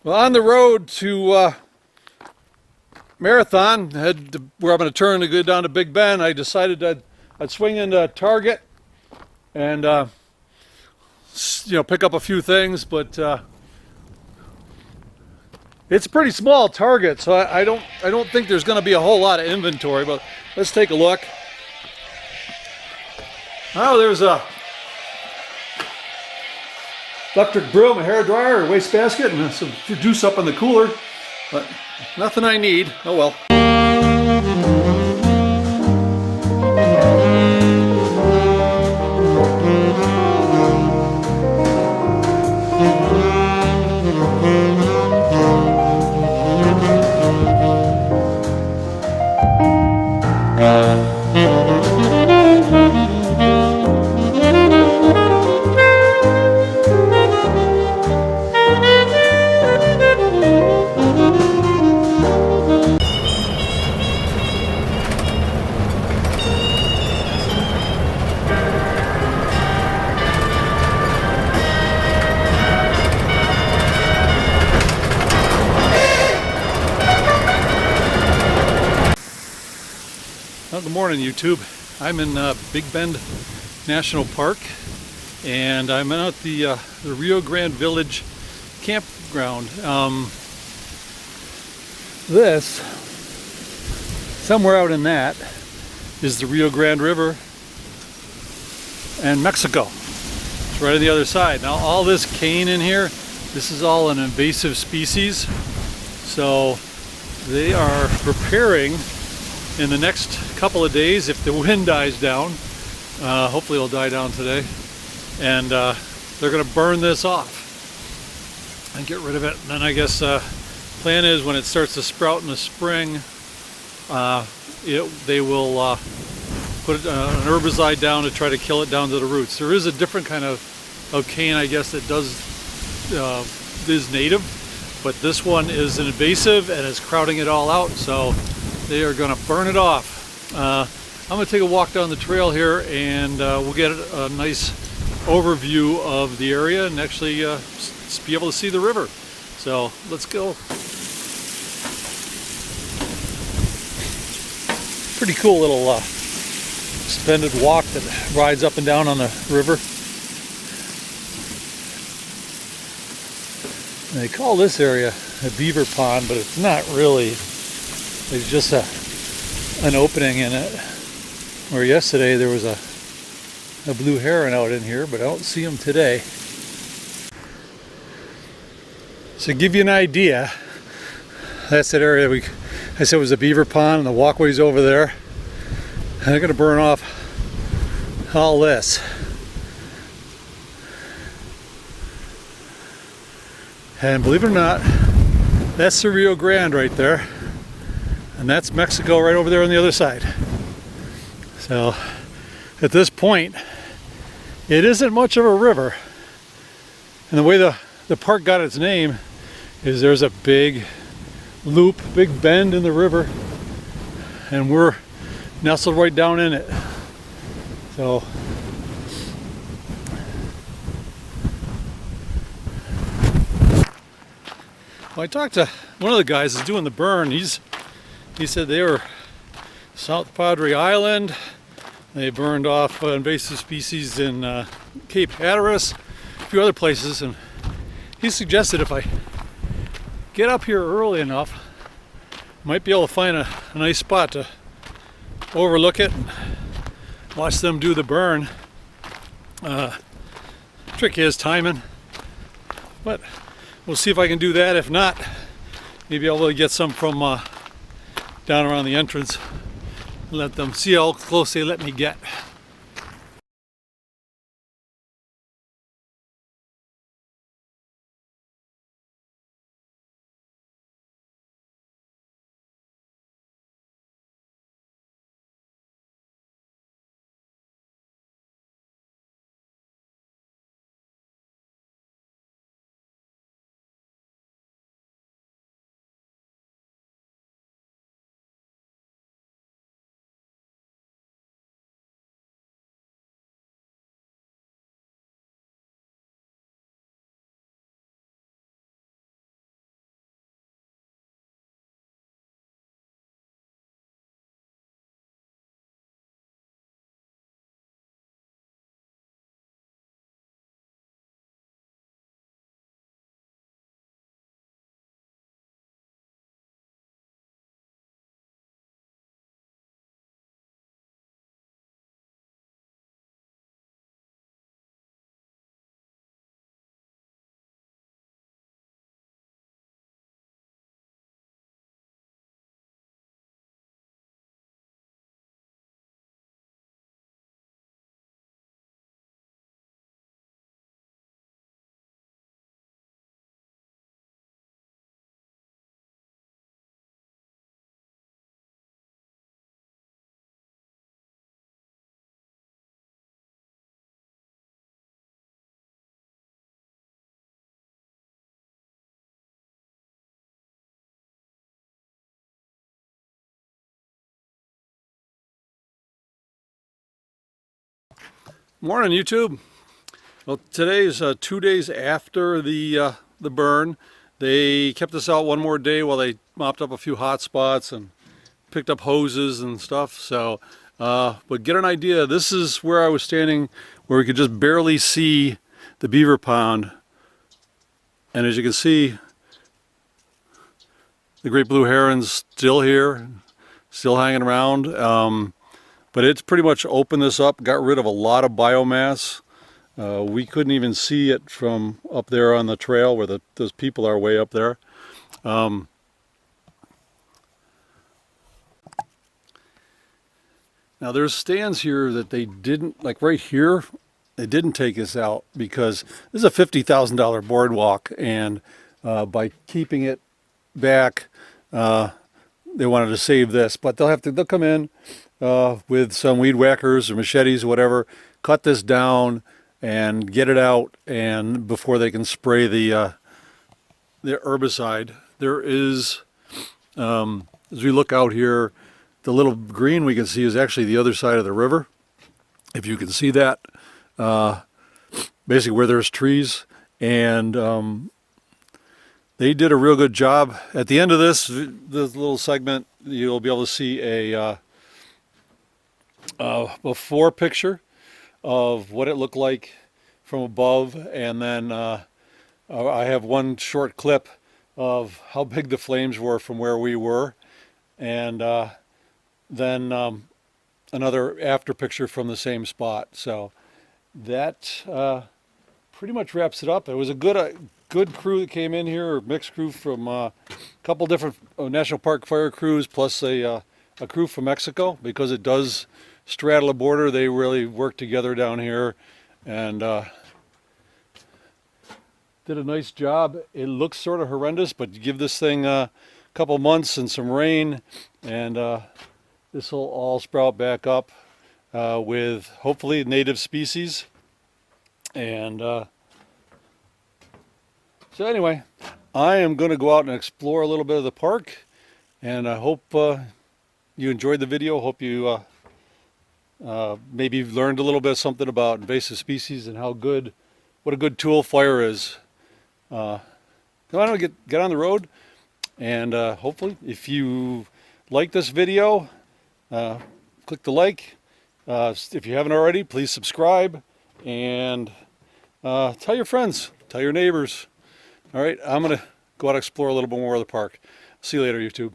Well, on the road to Marathon, where I'm going to turn to go down to Big Bend, I decided I'd swing into Target and pick up a few things, but it's a pretty small Target, so I don't think there's going to be a whole lot of inventory. But let's take a look. Oh, there's a electric broom, a hair dryer, a wastebasket, and some juice up in the cooler. But nothing I need. Oh well. Well, good morning, YouTube. I'm in Big Bend National Park, and I'm out the Rio Grande Village campground. This, somewhere out in that, is the Rio Grande River and Mexico. It's right on the other side. Now, all this cane in here, this is all an invasive species, so they are preparing in the next couple of days, if the wind dies down, hopefully it'll die down today, and they're going to burn this off and get rid of it. And then I guess plan is when it starts to sprout in the spring, they will put an herbicide down to try to kill it down to the roots. There is a different kind of cane, I guess, that is native, but this one is an invasive and is crowding it all out, so they are going to burn it off. I'm going to take a walk down the trail here, and we'll get a nice overview of the area and actually be able to see the river. So let's go. Pretty cool little suspended walk that rides up and down on the river. And they call this area a beaver pond, but it's not really. There's just an opening in it, where yesterday there was a blue heron out in here, but I don't see him today. So to give you an idea, that's that area I said was a beaver pond, and the walkway's over there. And they're going to burn off all this. And believe it or not, that's the Rio Grande right there. And that's Mexico right over there on the other side. So at this point, it isn't much of a river. And the way the park got its name is there's a big loop, big bend in the river, and we're nestled right down in it. So well, I talked to one of the guys who's doing the burn. He said they were South Padre Island. They burned off invasive species in Cape Hatteras, a few other places, and he suggested if I get up here early enough, I might be able to find a nice spot to overlook it and watch them do the burn. Trick is timing, but we'll see if I can do that. If not, maybe I'll be able to get some from down around the entrance and let them see how close they let me get. Morning, YouTube. Well, today is 2 days after the burn. They kept us out one more day while they mopped up a few hot spots and picked up hoses and stuff. So, but get an idea. This is where I was standing, where we could just barely see the beaver pond. And as you can see, the great blue heron's still here, still hanging around. But it's pretty much opened this up, got rid of a lot of biomass. We couldn't even see it from up there on the trail where those people are way up there. Now there's stands here that they didn't, like right here, they didn't take us out because this is a $50,000 boardwalk, and by keeping it back, they wanted to save this. But they'll come in with some weed whackers or machetes or whatever, cut this down and get it out, and before they can spray the herbicide. There is, as we look out here, the little green we can see is actually the other side of the river, if you can see that, basically where there's trees. And they did a real good job. At the end of this little segment, you'll be able to see a before picture of what it looked like from above, and then I have one short clip of how big the flames were from where we were, and then another after picture from the same spot. So that pretty much wraps it up. It was a good crew that came in here, or mixed crew from a couple different national park fire crews, plus a crew from Mexico, because it does straddle a border. They really work together down here and did a nice job. It looks sort of horrendous, but you give this thing a couple months and some rain, and this will all sprout back up with hopefully native species. And so anyway, I am going to go out and explore a little bit of the park, and I hope you enjoyed the video. Hope you maybe learned a little bit something about invasive species and what a good tool fire is. Come on, get on the road, and hopefully, if you like this video, click the like. If you haven't already, please subscribe, and tell your friends, tell your neighbors. All right, I'm gonna go out and explore a little bit more of the park. See you later, YouTube.